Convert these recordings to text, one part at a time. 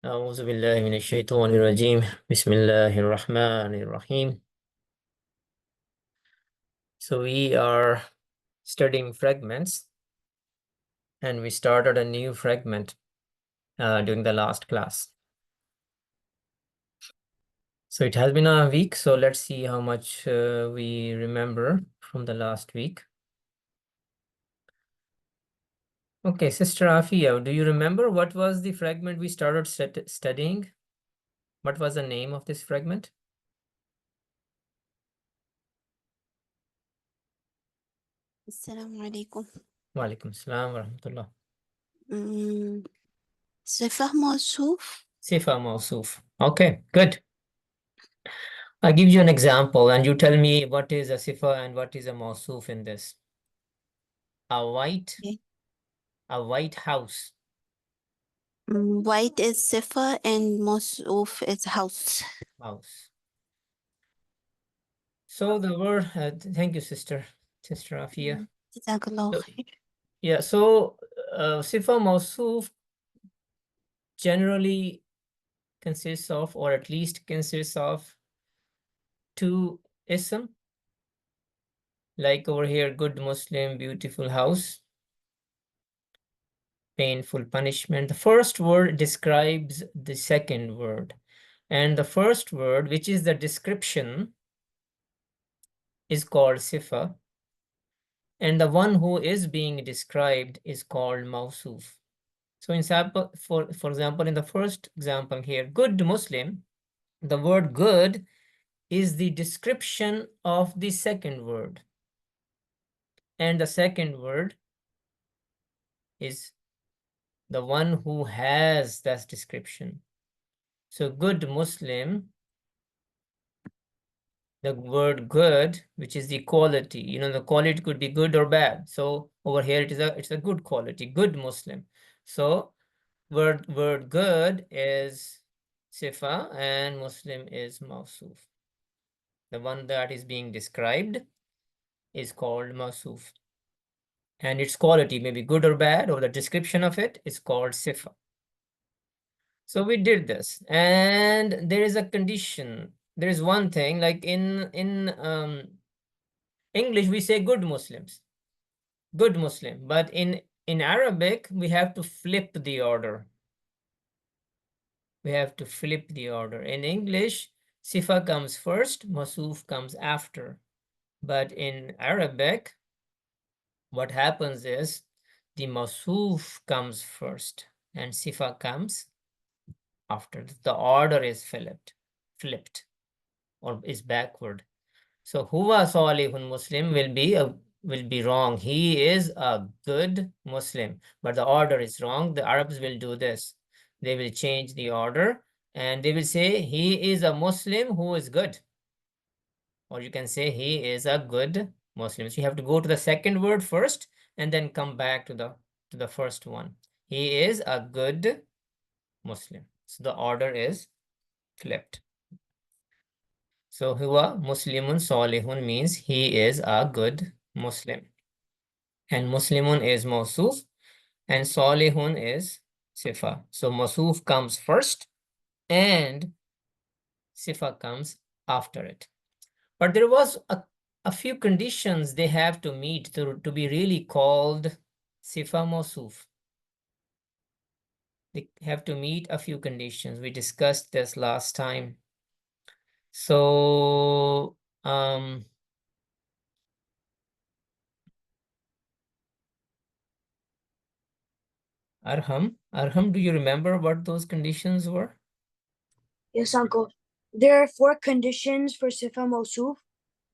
أعوذ بالله من الشيطان الرجيم بسم الله الرحمن الرحيم. So we are studying fragments and we started a new fragment during the last class. So it has been a week, so let's see how much we remember from the last week. Okay, Sister Afia, do you remember what was the fragment we started studying? What was the name of this fragment? السلام عليكم. Wa alaikum assalam wa rahmatullah. صفة موصوف. Sifah موصوف. Okay, good. I'll give you an example and you tell me what is a sifah and what is a موصوف in this. A white house. White is صفة and موصوف is house. So the word, thank you, Sister Afia. جزاك الله So, خير. yeah, so sifah موصوف generally consists of, or at least consists of, two ism. Like over here, good Muslim, beautiful house. Painful punishment. The first word describes the second word. And the first word, which is the description, is called sifah. And the one who is being described is called موصوف. So in example, for example, in the first example here, good Muslim, the word good is the description of the second word. And the second word is the one who has that description. So good Muslim, the word good, which is the quality, the quality could be good or bad. So over here it's a good quality, good Muslim. So word good is sifa and Muslim is موصوف. The one that is being described is called موصوف. And its quality may be good or bad, or the description of it is called sifa. So we did this, and there is a condition. There is one thing, like in English, we say good Muslims, good Muslim. But in Arabic, we have to flip the order. We have to flip the order. In English, sifa comes first, masuf comes after. But in Arabic, what happens is the masuf comes first and sifa comes after. The order is flipped or is backward. So huwa salihun Muslim will be wrong. He is a good Muslim, but the order is wrong. The Arabs will do this. They will change the order and they will say he is a Muslim who is good. Or you can say he is a good Muslim. So you have to go to the second word first and then come back to the first one. He is a good Muslim. So the order is flipped. So huwa Muslimun Salihun means he is a good Muslim. And Muslimun is Mawsuf and Salihun is Sifa. So Mawsuf comes first and Sifa comes after it. But there was a few conditions they have to meet to be really called Sifa Mawsuf. They have to meet a few conditions. We discussed this last time. So Arham, do you remember what those conditions were? Yes, uncle. There are 4 conditions for Sifa Mawsuf.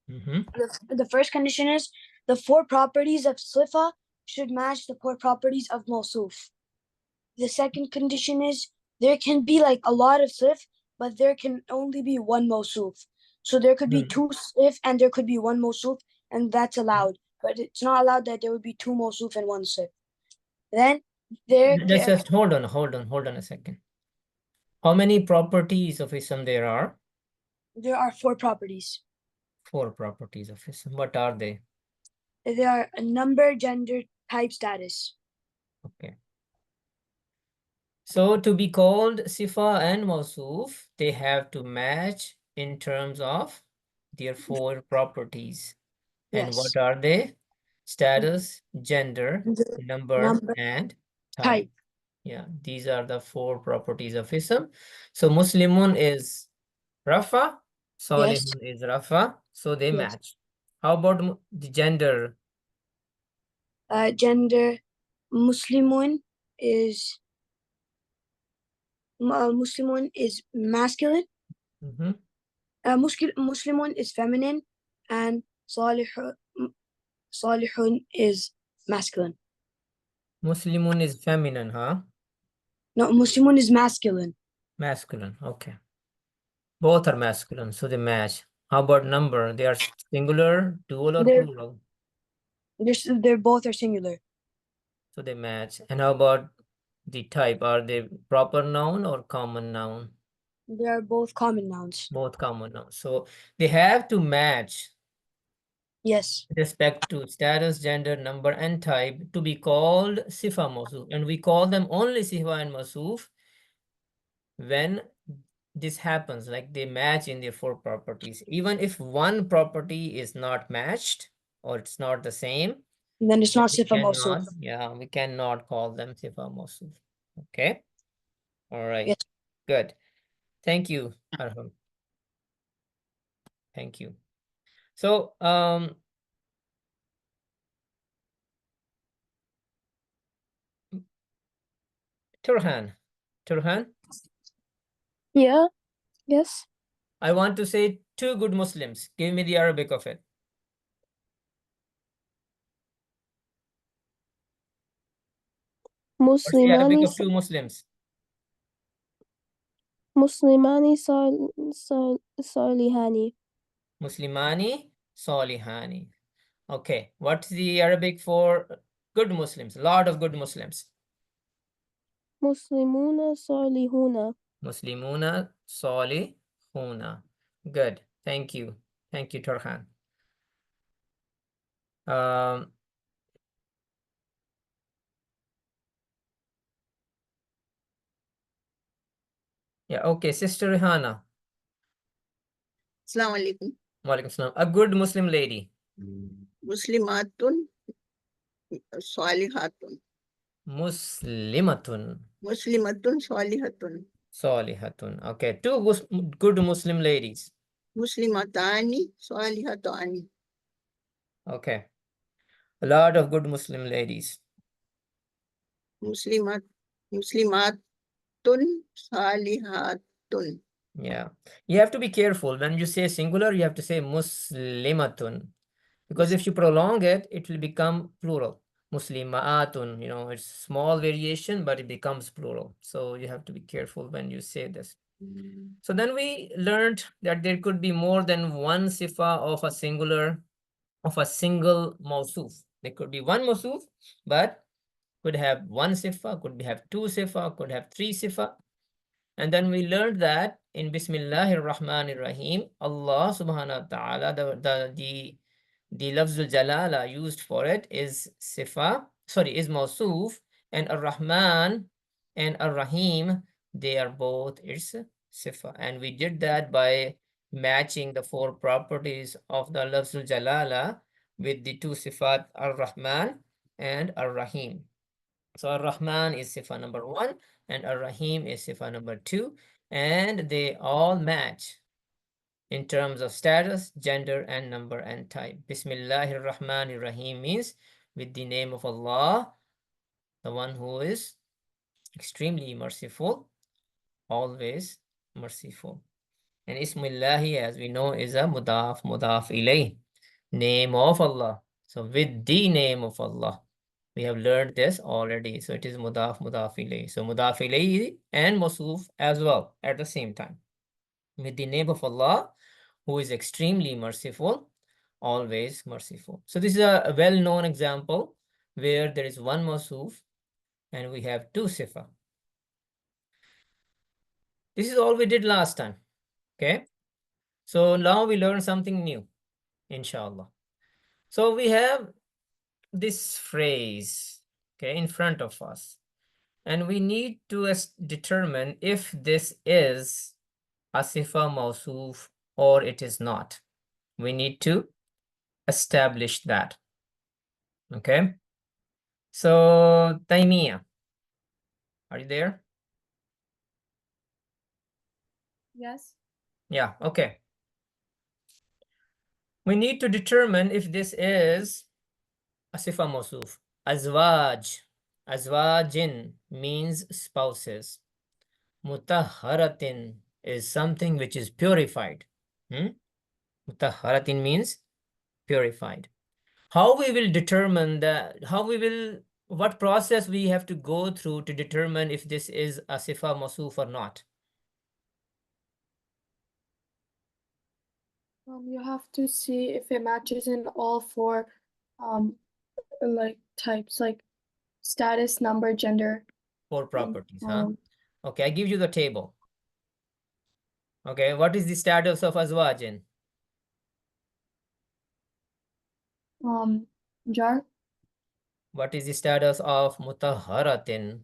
The first condition is the 4 properties of Sifa should match the 4 properties of Mawsuf. The second condition is there can be like a lot of Sif, but there can only be one Mawsuf. So there could be 2 Sif and there could be 1 Mawsuf, and that's allowed. But it's not allowed that there would be 2 Mawsuf and 1 Sif. Then Let's just hold on a second. How many properties of ism there are? There are 4 properties. 4 properties of ism. What are they? They are a number, gender, type, status. Okay. So to be called Sifa and Mawsuf, they have to match in terms of their 4 properties. And Yes. what are they? Status, gender, The number, number and type. type. Yeah, these are the 4 properties of ism. So Muslimun is Rafa, Yes. Salihun is Rafa, so they Yes. match. How about the gender? Gender. Muslimun is Muslimun is masculine. Mhm. Muslimun is feminine, and Salihun is masculine. Muslimun is feminine, huh? No, Muslimun is masculine. Masculine, okay. Both are masculine, so they match. How about number? They are singular, dual, or They're plural? they're both are singular. So they match. And how about the type? Are they proper noun or common noun? They are both common nouns. Both common nouns. So they have to match Yes. with respect to status, gender, number, and type to be called Sifa Mawsuf. And we call them only Sifa and Mawsuf when this happens, like they match in their 4 properties. Even if one property is not matched or it's not the same, And then it's then not we Sifa cannot, Mawsuf. we cannot call them Sifa Mawsuf. Okay. All right. Yes. Good. Thank you, Arham. Thank you. So, Turhan, Yeah, yes. I want to say 2 good Muslims. Give me the Arabic of it. What's the Arabic مسلمان of 2 Muslims? مسلمان صالحان Muslimani, Salihani. Okay. What's the Arabic for good Muslims? A lot of good Muslims. مسلمون صالحون Muslimuna, Salihuna. Good. Thank you. Thank you, Turhan. Yeah, okay. Sister Rihanna. Assalamu alaikum. Walaikum salam. A good Muslim lady. Muslimatun Salihatun. Muslimatun. Muslimatun Salihatun. Salihatun. Okay. 2 good Muslim ladies. Muslimatani Salihatani. Okay. A lot of good Muslim ladies. Muslimatun Salihatun. Yeah. You have to be careful. When you say singular, you have to say Muslimatun. Because if you prolong it, it will become plural. Muslimatun, it's small variation, but it becomes plural. So you have to be careful when you say this. So then we learned that there could be more than one sifa of a single mawsuf. There could be one mawsuf, but could have one sifa, could have 2 sifa, could have 3 sifa. And then we learned that in Bismillahir Rahmanir Rahim, Allah subhanahu wa ta'ala, the lafzul jalala used for it is is mawsuf, and ar-Rahman and ar-Rahim, they are both its sifa. And we did that by matching the 4 properties of the lafzul jalala with the 2 sifat ar-Rahman and ar-Rahim. So ar-Rahman is sifa number 1 and ar-Rahim is sifa number 2, and they all match in terms of status, gender, and number and type. Bismillahir Rahmanir Rahim means with the name of Allah, the one who is extremely merciful, always merciful. And Ismillahi, as we know, is a mudaf ilayh, name of Allah. So with the name of Allah. We have learned this already. So it is mudaf ilayh. So mudaf ilayh and mawsuf as well at the same time. With the name of Allah, who is extremely merciful, always merciful. So this is a well-known example where there is one mawsuf and we have 2 sifa. This is all we did last time. Okay. So now we learn something new, inshallah. So we have this phrase, okay, in front of us. And we need to determine if this is a Sifa Mawsuf or it is not. We need to establish that. Okay. So, Taimiyah, are you there? Yes. Yeah, okay. We need to determine if this is a Sifa Mawsuf. Azwaj. Azwajin means spouses. Mutahharatin is something which is purified. Mutahharatin means purified. How we will determine that, what process we have to go through to determine if this is a Sifa Mawsuf or not? You have to see if it matches in all four like types, like status, number, gender. Four properties, huh? Okay, I give you the table. Okay, what is the status of Azwajin? Jar, What is the status of Mutahharatin?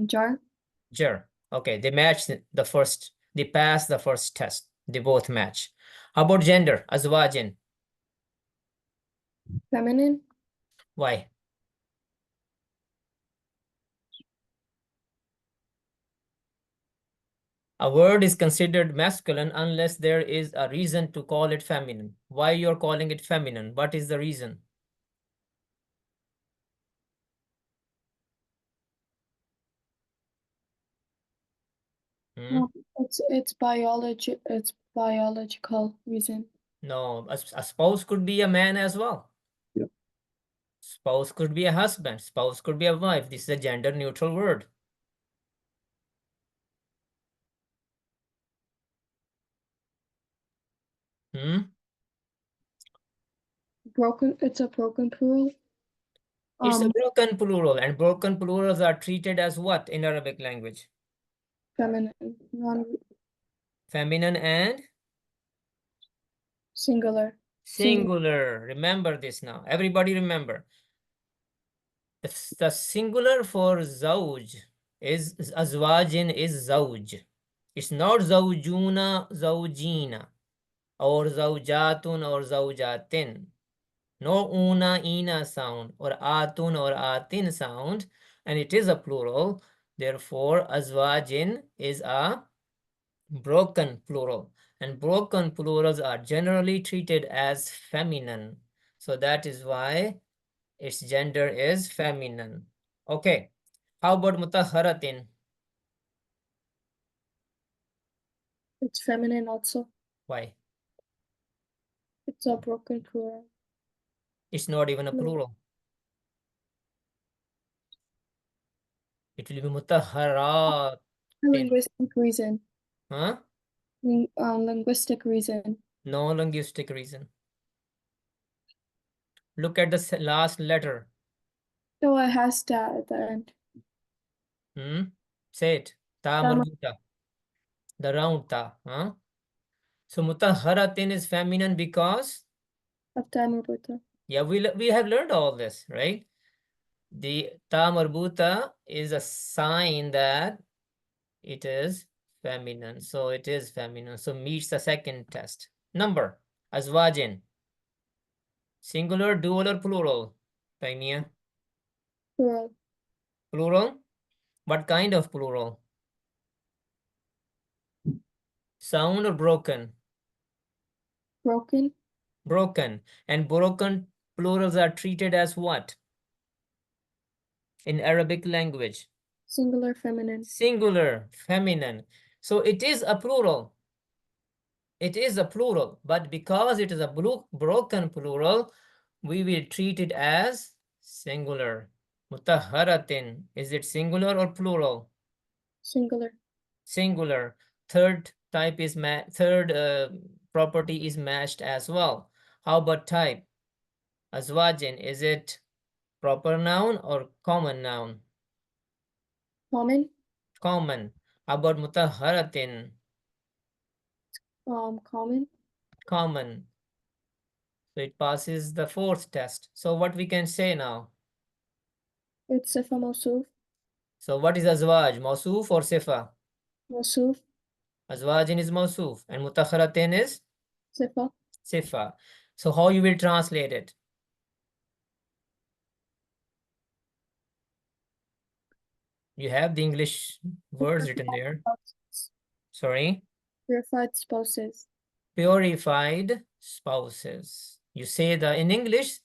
jar, Jar. Okay, they match the first, they pass the first test. They both match. How about gender? Azwajin. feminine, Why? A word is considered masculine unless there is a reason to call it feminine. Why you're calling it feminine? What is the reason? it's biological reason. No, a spouse could be a man as well. Yeah. Spouse could be a husband. Spouse could be a wife. This is a gender neutral word. It's a broken plural. It's a broken plural, and broken plurals are treated as what in Arabic language? Feminine, Feminine and singular. singular. Remember this now. Everybody remember. The singular for zawj is azwajin is zawj. It's not zawjuna, zawjina, or zawjatun or zawjatin. No una, ina sound, or atun or atin sound, and it is a plural. Therefore, azwajin is a broken plural, and broken plurals are generally treated as feminine. So that is why its gender is feminine. Okay. How about mutahharatin? It's feminine also. Why? It's a broken plural. It's not even a No. plural. It will be mutahharat. Linguistic reason. Huh? Linguistic reason. No linguistic reason. Look at the last letter. No, it has to at the end. Say it. Ta marbuta. The round ta. Huh? So mutahharatin is feminine because? Of ta marbuta. Yeah, we have learned all this, right? The ta marbuta is a sign that it is feminine. So it is feminine. So meets the second test. Number. Azwajin. Singular, dual, or plural? Taimiyah. Plural. Plural? What kind of plural? Sound or broken? Broken. Broken. And broken plurals are treated as what? In Arabic language? Singular, feminine. Singular, feminine. So it is a plural. It is a plural, but because it is a broken plural, we will treat it as singular. Mutahharatin. Is it singular or plural? Singular. Singular. Third type is property is matched as well. How about type? Azwajin, is it proper noun or common noun? Common. Common. How about mutahharatin? Common. Common. So it passes the fourth test. So what we can say now? It's Sifah موصوف. So what is azwaj? Mawsuf or sifa? موصوف. Azwajin is mawsuf and mutakharatin is Sifah. sifa. So how you will translate it? You have the English words written there. Sorry. Purified spouses. Purified spouses. You say in English,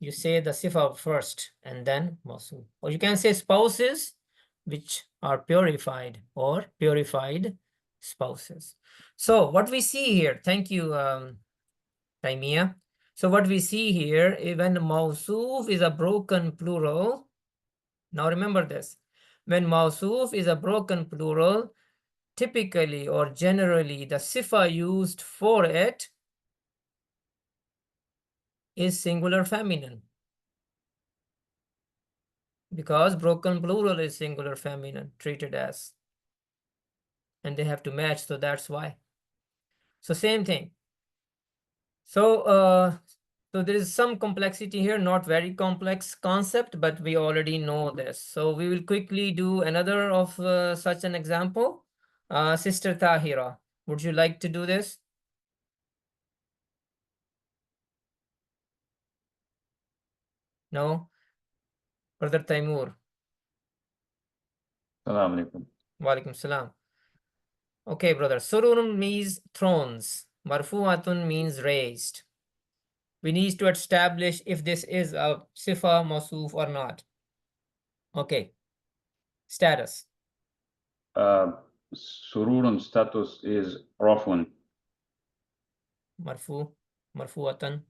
you say the sifa first and then mawsuf. Or you can say spouses which are purified or purified spouses. So what we see here, thank you, Taimia. So what we see here, when mawsuf is a broken plural, now remember this, when mawsuf is a broken plural, typically or generally the sifa used for it is singular feminine, because broken plural is singular feminine treated as, and they have to match, so that's why. So same thing. So there is some complexity here, not very complex concept, but we already know this. So we will quickly do another of such an example. Sister Tahira, would you like to do this? No? Brother Taimur. Assalamu alaikum. Walaikum salam. Okay, brother. Sururun means thrones. Marfu'atun means raised. We need to establish if this is a sifa mawsuf or not. Okay. Status. Sururun status is rafun. Marfu. Marfu'atan.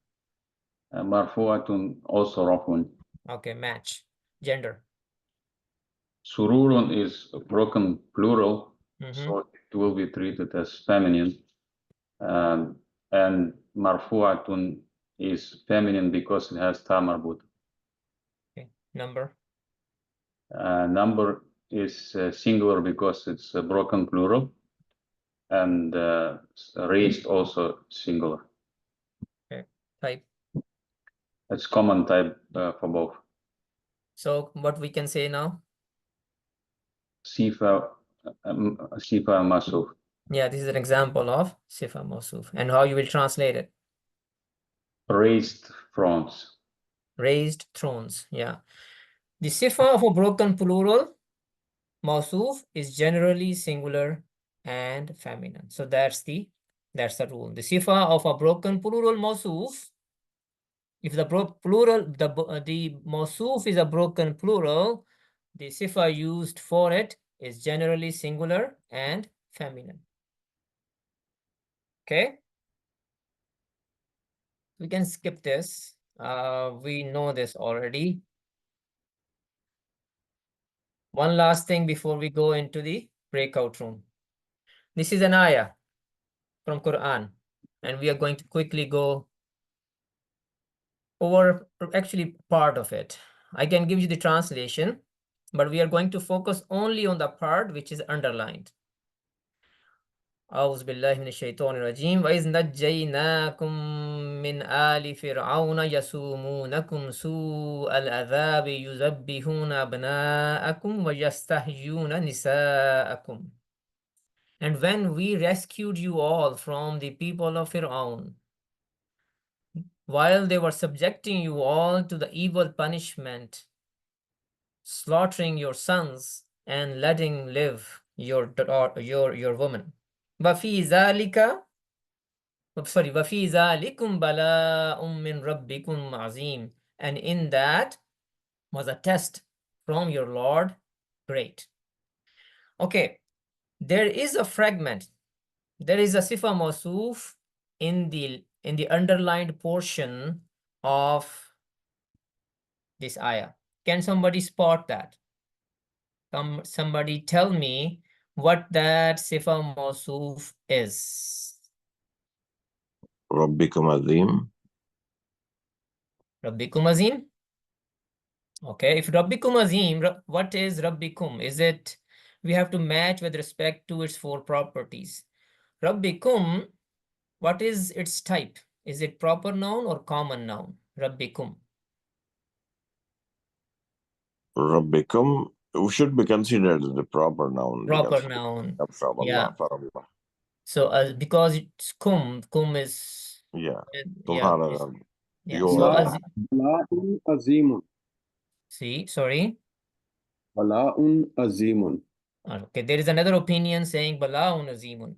Marfu'atun also rafun. Okay, match. Gender. Sururun is a broken plural, Mhm. so it will be treated as feminine. And marfu'atun is feminine because it has ta marbut. Okay. Number. Number is singular because it's a broken plural, and raised also singular. Okay. Type. It's common type for both. So what we can say now? Sifa, sifa masuf. Yeah, this is an example of sifa mawsuf. And how you will translate it? Raised thrones. Raised thrones. Yeah. The sifa of a broken plural mawsuf is generally singular and feminine. So that's the rule. The sifa of a broken plural mawsuf, if the mawsuf is a broken plural, the sifa used for it is generally singular and feminine. Okay? We can skip this. We know this already. One last thing before we go into the breakout room. This is an ayah from Qur'an, and we are going to quickly go over actually part of it. I can give you the translation, but we are going to focus only on the part which is underlined. أعوذ بالله من الشيطان الرجيم وإذ نجيناكم من آل فرعون يسومونكم سوء العذاب يذبحون أبناءكم ويستحيون نساءكم. And when we rescued you all from the people of Fir'aun, while they were subjecting you all to the evil punishment, slaughtering your sons and letting live your woman. وَفِي ذَلِكَ وَفِي ذَلِكُمْ بَلَاءٌ مِّن رَبِّكُمْ عَظِيمٌ. And in that was a test from your Lord great. Okay, there is a fragment. There is a sifa mawsuf in the underlined portion of this ayah. Can somebody spot that? Somebody tell me what that sifa mawsuf is. ربكم عظيم. Rabbikum Azim. Okay, if Rabbikum Azim, what is Rabbikum? Is it, we have to match with respect to its four properties. Rabbikum, what is its type? Is it proper noun or common noun? Rabbikum. Rabbikum should be considered the proper noun. Proper because it noun. comes from Yeah. Allah, for Allah. So because it's kum is Yeah. yeah. Tumhara Rabb. Yeah. Your So Rabb. Bala'un azimun. see, sorry. Bala'un azimun. Okay, there is another opinion saying bala'un azimun.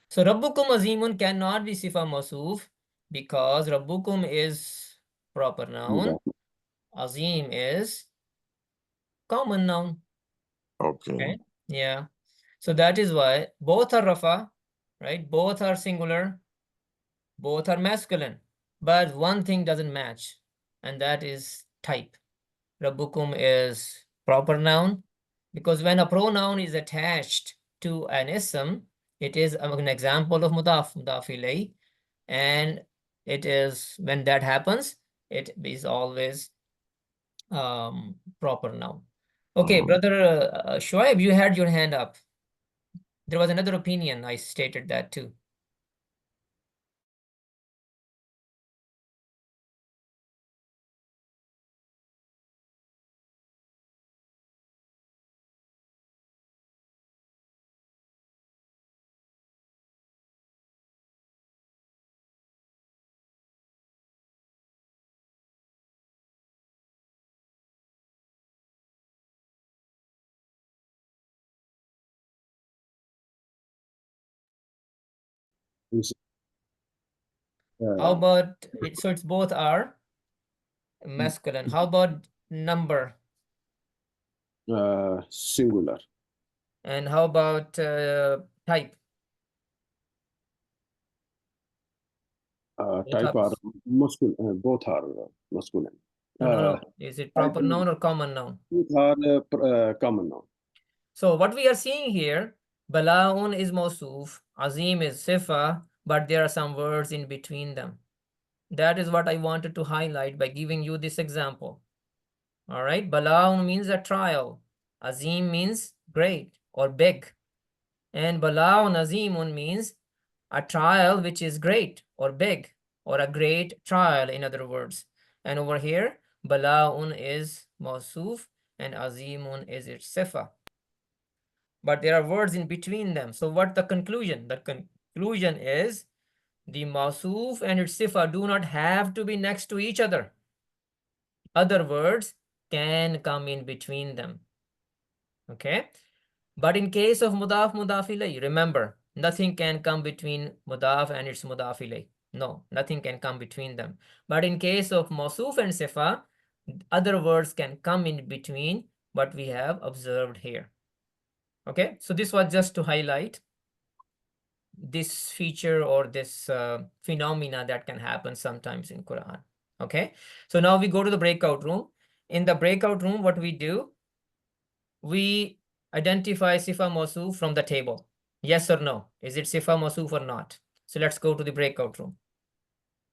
So Rabbukum azimun cannot be sifa mausuf because Rabbukum is proper noun. Azim is common noun. Okay. Okay. Yeah. So that is why both are rafa, right? Both are singular, both are masculine, but one thing doesn't match, and that is type. Rabbukum is proper noun because when a pronoun is attached to an ism, it is an example of mudaf ilay, and it is when that happens, it is always proper noun. Okay, brother Shoaib, you had your hand up. There was another opinion. I stated that too. How about it? So it's both are masculine. How about number? Singular. And how about type? Type are masculine. Both are masculine. No. Is it proper noun or common noun? Both are common noun. So what we are seeing here, Bala'un is Mausuf, Azim is Sifa, but there are some words in between them. That is what I wanted to highlight by giving you this example. All right, Bala'un means a trial. Azim means great or big. And Bala'un Azimun means a trial which is great or big, or a great trial, in other words. And over here, Bala'un is Mausuf and Azimun is its Sifa. But there are words in between them. So what the conclusion? The conclusion is the Mausuf and its Sifa do not have to be next to each other. Other words can come in between them. Okay? But in case of mudaf ilay, remember, nothing can come between mudaf and its mudaf ilay. No, nothing can come between them. But in case of mausuf and sifa, other words can come in between what we have observed here. Okay, so this was just to highlight this feature or this phenomena that can happen sometimes in Quran. Okay, so now we go to the breakout room. In the breakout room, what we do, we identify Sifa Mausuf from the table. Yes or no? Is it Sifa Mausuf or not? So let's go to the breakout room.